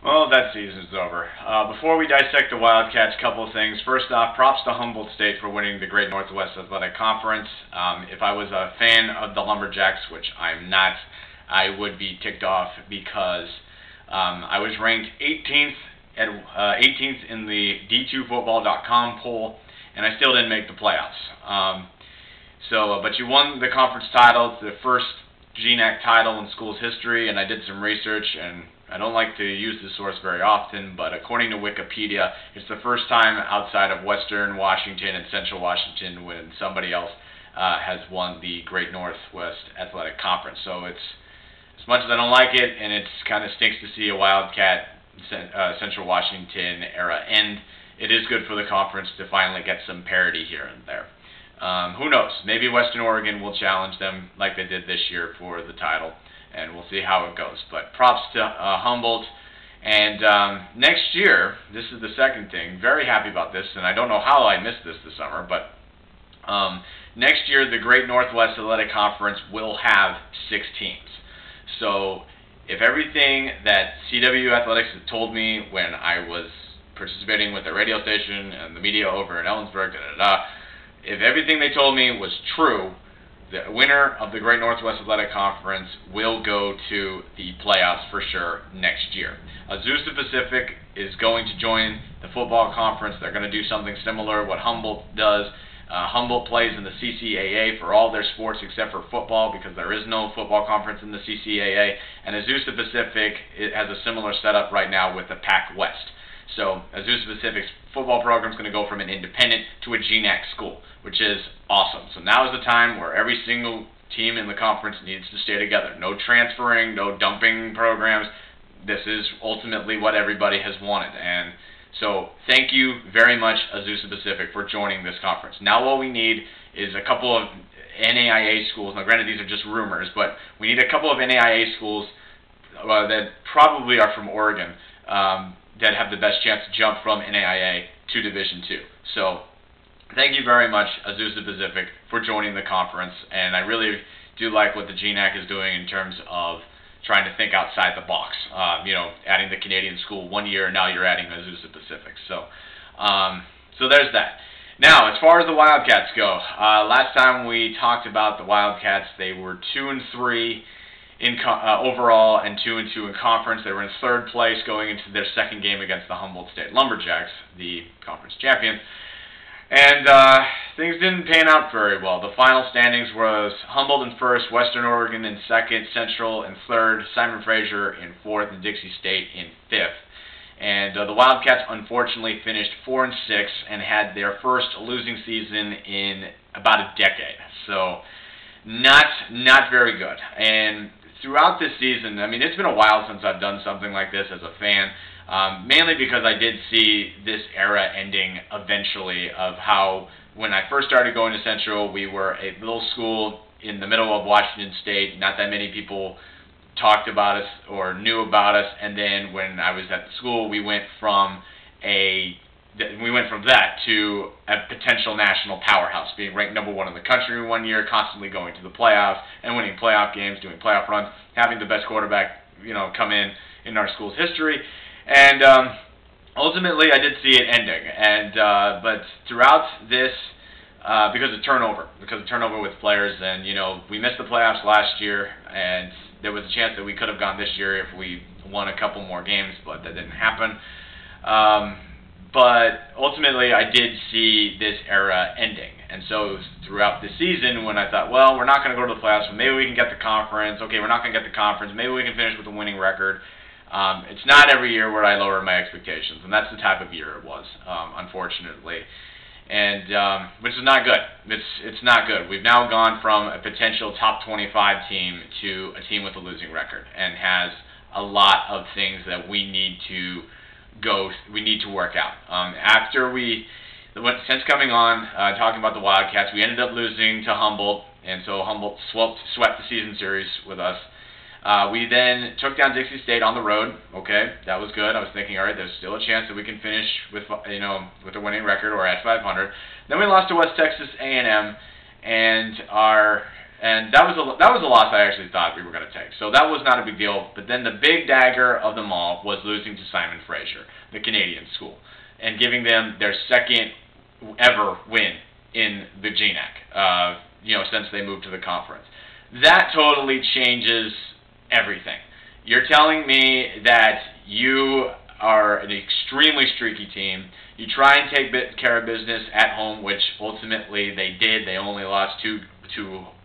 Well, that season's over. Before we dissect the Wildcats, a couple of things. First off, props to Humboldt State for winning the Great Northwest Athletic Conference. If I was a fan of the Lumberjacks, which I'm not, I would be ticked off because I was ranked 18th in the D2Football.com poll, and I still didn't make the playoffs. But you won the conference title. It's the first GNAC title in school's history, and I did some research, and I don't like to use this source very often, but according to Wikipedia, it's the first time outside of Western Washington and Central Washington when somebody else has won the Great Northwest Athletic Conference. So it's, as much as I don't like it, and it kind of stinks to see a Wildcat Central Washington era end, it is good for the conference to finally get some parity here and there. Who knows? Maybe Western Oregon will challenge them like they did this year for the title, and we'll see how it goes. But props to Humboldt. And next year, this is the second thing, very happy about this, and I don't know how I missed this summer, but next year the Great Northwest Athletic Conference will have 6 teams. So if everything that CWU Athletics had told me when I was participating with the radio station and the media over in Ellensburg, if everything they told me was true, the winner of the Great Northwest Athletic Conference will go to the playoffs for sure next year. Azusa Pacific is going to join the football conference. They're going to do something similar to what Humboldt does. Humboldt plays in the CCAA for all their sports except for football because there is no football conference in the CCAA. And Azusa Pacific has a similar setup right now with the Pac West. So Azusa Pacific's football program is going to go from an independent to a GNAC school, which is awesome. So now is the time where every single team in the conference needs to stay together. No transferring, no dumping programs. This is ultimately what everybody has wanted. And so thank you very much, Azusa Pacific, for joining this conference. Now all we need is a couple of NAIA schools. Now granted, these are just rumors, but we need a couple of NAIA schools that probably are from Oregon that have the best chance to jump from NAIA to Division II. So thank you very much, Azusa Pacific, for joining the conference, and I really do like what the GNAC is doing in terms of trying to think outside the box. Adding the Canadian school 1 year, and now you're adding Azusa Pacific. So there's that. Now, as far as the Wildcats go, last time we talked about the Wildcats, they were 2-3 in overall and 2-2 in conference. They were in third place going into their second game against the Humboldt State Lumberjacks, the conference champions. And things didn't pan out very well. The final standings was Humboldt in first, Western Oregon in second, Central in third, Simon Fraser in fourth, and Dixie State in fifth. And the Wildcats unfortunately finished 4-6 and had their first losing season in about a decade. So not very good. And throughout this season, I mean, it's been a while since I've done something like this as a fan, mainly because I did see this era ending eventually of how, when I first started going to Central, we were a little school in the middle of Washington State. Not that many people talked about us or knew about us, and then when I was at the school, we went from that to a potential national powerhouse, being ranked #1 in the country 1 year, constantly going to the playoffs and winning playoff games, doing playoff runs, having the best quarterback, come in our school's history. And ultimately, I did see it ending. And but throughout this, because of turnover with players, and we missed the playoffs last year, and there was a chance that we could have gone this year if we won a couple more games, but that didn't happen. But ultimately, I did see this era ending. And so it was throughout the season when I thought, well, we're not going to go to the playoffs, but maybe we can get the conference. Okay, we're not going to get the conference. Maybe we can finish with a winning record. It's not every year where I lower my expectations, and that's the type of year it was, unfortunately. And which is not good. It's not good. We've now gone from a potential top 25 team to a team with a losing record, and has a lot of things that we need to work out. Since coming on, talking about the Wildcats, we ended up losing to Humboldt, and so Humboldt swept the season series with us. We then took down Dixie State on the road. Okay, that was good. I was thinking, all right, there's still a chance that we can finish with with a winning record or at 500. Then we lost to West Texas A&M, and our And that was a loss I actually thought we were going to take. So that was not a big deal. But then the big dagger of them all was losing to Simon Fraser, the Canadian school, and giving them their second ever win in the GNAC, since they moved to the conference. That totally changes everything. You're telling me that you are an extremely streaky team. You try and take care of business at home, which ultimately they did. They only lost two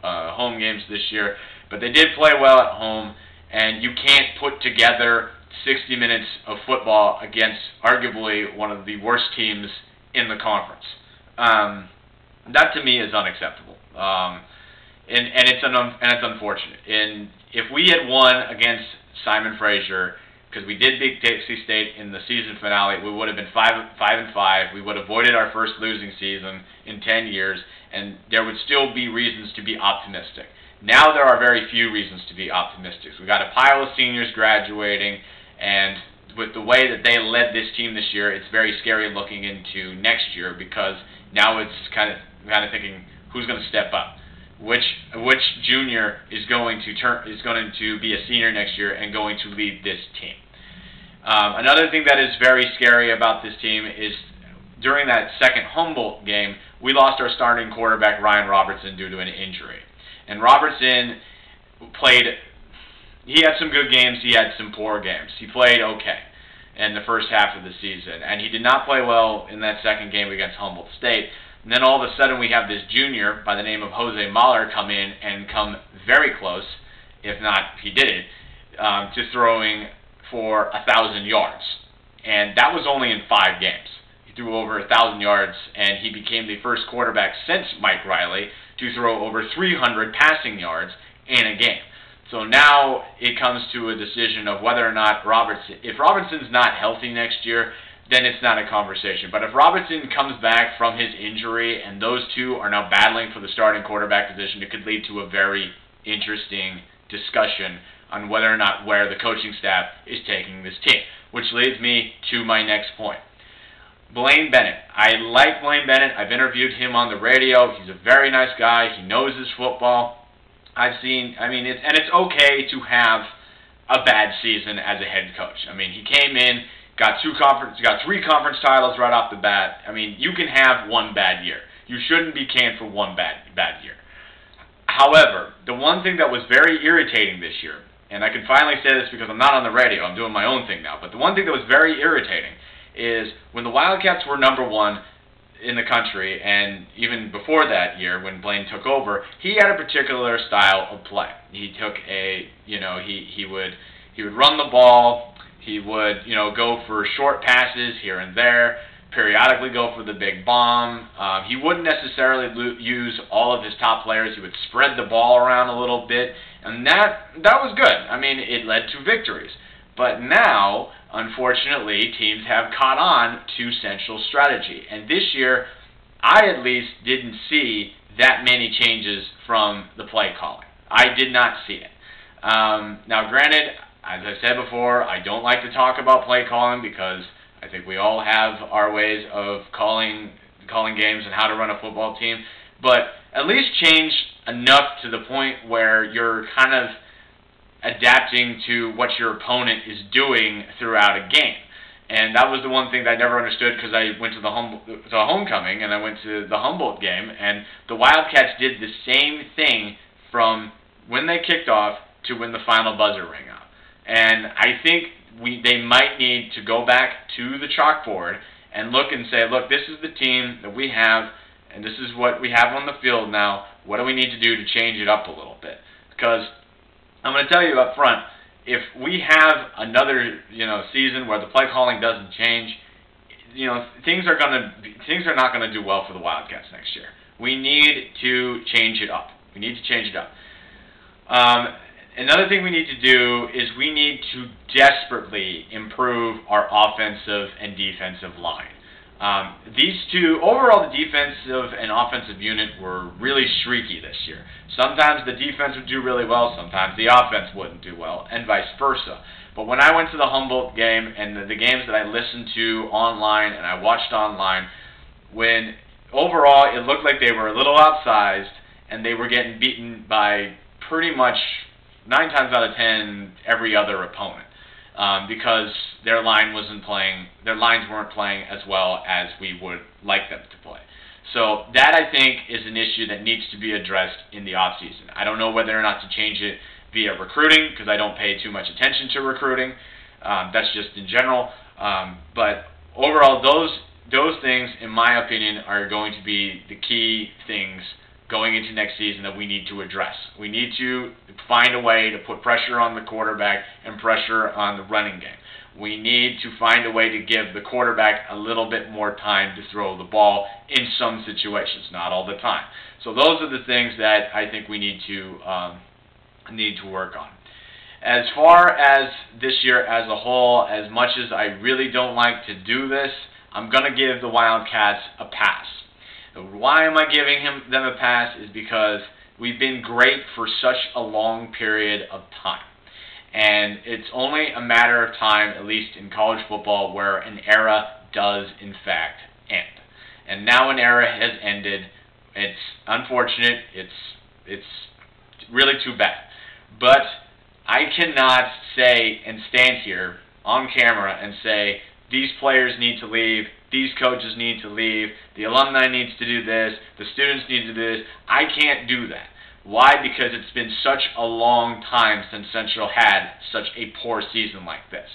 home games this year, but they did play well at home, and you can't put together 60 minutes of football against arguably one of the worst teams in the conference. That to me is unacceptable, and it's unfortunate. And if we had won against Simon Fraser, because we did beat Dixie State in the season finale, we would have been 5-5. We would have avoided our first losing season in 10 years, and there would still be reasons to be optimistic. Now there are very few reasons to be optimistic. We got a pile of seniors graduating, and with the way that they led this team this year, it's very scary looking into next year, because now it's kind of thinking, who's going to step up? Which junior is going to be a senior next year and going to lead this team? Another thing that is very scary about this team is during that second Humboldt game, we lost our starting quarterback Ryan Robertson due to an injury. And Robertson he had some good games, he had some poor games. He played okay in the first half of the season, and he did not play well in that second game against Humboldt State. And then all of a sudden we have this junior by the name of Jose Mahler come in and come very close, if not he did it, to throwing for 1,000 yards. And that was only in 5 games. He threw over 1,000 yards, and he became the first quarterback since Mike Riley to throw over 300 passing yards in a game. So now it comes to a decision of whether or not if Robertson's not healthy next year, then it's not a conversation. But if Robertson comes back from his injury and those two are now battling for the starting quarterback position, it could lead to a very interesting discussion on whether or not where the coaching staff is taking this team. Which leads me to my next point. Blaine Bennett. I like Blaine Bennett. I've interviewed him on the radio. He's a very nice guy. He knows his football. It's okay to have a bad season as a head coach. He came in, got 3 conference titles right off the bat. You can have one bad year. You shouldn't be canned for one bad year. However, the one thing that was very irritating this year, and I can finally say this because I'm not on the radio, I'm doing my own thing now, but the one thing that was very irritating is when the Wildcats were #1 in the country, and even before that year when Blaine took over, he had a particular style of play. He took he would run the ball, he would go for short passes here and there, periodically go for the big bomb. He wouldn't necessarily use all of his top players. He would spread the ball around a little bit, and that was good. It led to victories. But now, unfortunately, teams have caught on to Central's strategy. And this year, I at least didn't see that many changes from the play calling. I did not see it. Now, granted, as I said before, I don't like to talk about play calling because I think we all have our ways of calling games and how to run a football team. But at least change enough to the point where you're kind of adapting to what your opponent is doing throughout a game. And that was the one thing that I never understood because I went to the homecoming and I went to the Humboldt game, and the Wildcats did the same thing from when they kicked off to when the final buzzer rang out. And I think they might need to go back to the chalkboard and look and say, look, this is the team that we have, and this is what we have on the field now. What do we need to do to change it up a little bit? Because I'm going to tell you up front, if we have another season where the play calling doesn't change, things are not going to do well for the Wildcats next year. We need to change it up. Another thing we need to do is we need to desperately improve our offensive and defensive line. These two, overall the defensive and offensive unit were really streaky this year. Sometimes the defense would do really well, sometimes the offense wouldn't do well, and vice versa. But when I went to the Humboldt game and the games that I listened to online and I watched online, when overall it looked like they were a little outsized and they were getting beaten by pretty much 9 times out of 10 every other opponent, because their lines weren't playing as well as we would like them to play. So that, I think, is an issue that needs to be addressed in the offseason. I don't know whether or not to change it via recruiting, because I don't pay too much attention to recruiting. That's just in general. But overall, those things, in my opinion, are going to be the key things going into next season that we need to address. We need to find a way to put pressure on the quarterback and pressure on the running game. We need to find a way to give the quarterback a little bit more time to throw the ball in some situations, not all the time. So those are the things that I think we need to work on. As far as this year as a whole, as much as I really don't like to do this, I'm going to give the Wildcats a pass. Why am I giving them a pass is because we've been great for such a long period of time. And it's only a matter of time, at least in college football, where an era does, in fact, end. And now an era has ended. It's unfortunate. It's really too bad. But I cannot say and stand here on camera and say, these players need to leave, these coaches need to leave, the alumni needs to do this, the students need to do this. I can't do that. Why? Because it's been such a long time since Central had such a poor season like this.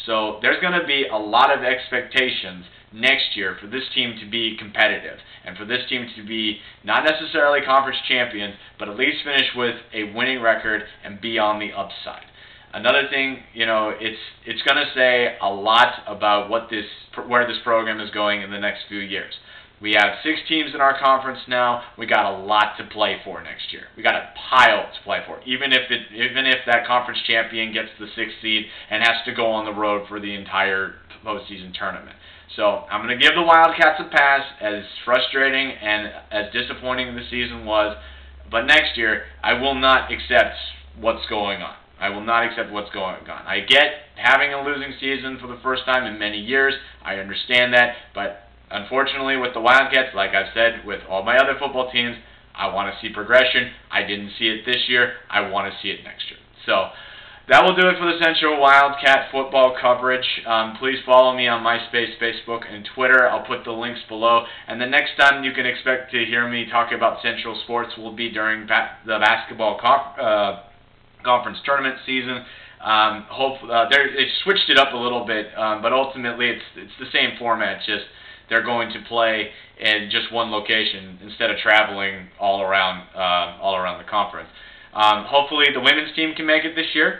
So there's going to be a lot of expectations next year for this team to be competitive and for this team to be not necessarily conference champions, but at least finish with a winning record and be on the upside. Another thing, it's going to say a lot about where this program is going in the next few years. We have 6 teams in our conference now. We got a lot to play for next year. We got a pile to play for. Even if that conference champion gets the 6th seed and has to go on the road for the entire postseason tournament. So I'm going to give the Wildcats a pass, as frustrating and as disappointing the season was. But next year, I will not accept what's going on. I will not accept what's going on. I get having a losing season for the first time in many years. I understand that, but unfortunately, with the Wildcats, like I've said, with all my other football teams, I want to see progression. I didn't see it this year. I want to see it next year. So that will do it for the Central Wildcat football coverage. Please follow me on MySpace, Facebook, and Twitter. I'll put the links below. And the next time you can expect to hear me talk about Central sports will be during the basketball conference tournament season. They switched it up a little bit, but ultimately it's the same format. Just they're going to play in just one location instead of traveling all around the conference. Hopefully the women's team can make it this year.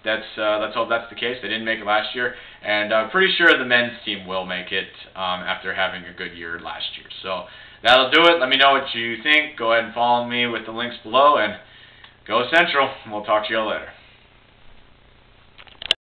Let's hope that's the case. They didn't make it last year, and I'm pretty sure the men's team will make it after having a good year last year. So that'll do it. Let me know what you think. Go ahead and follow me with the links below, and go Central. We'll talk to you all later.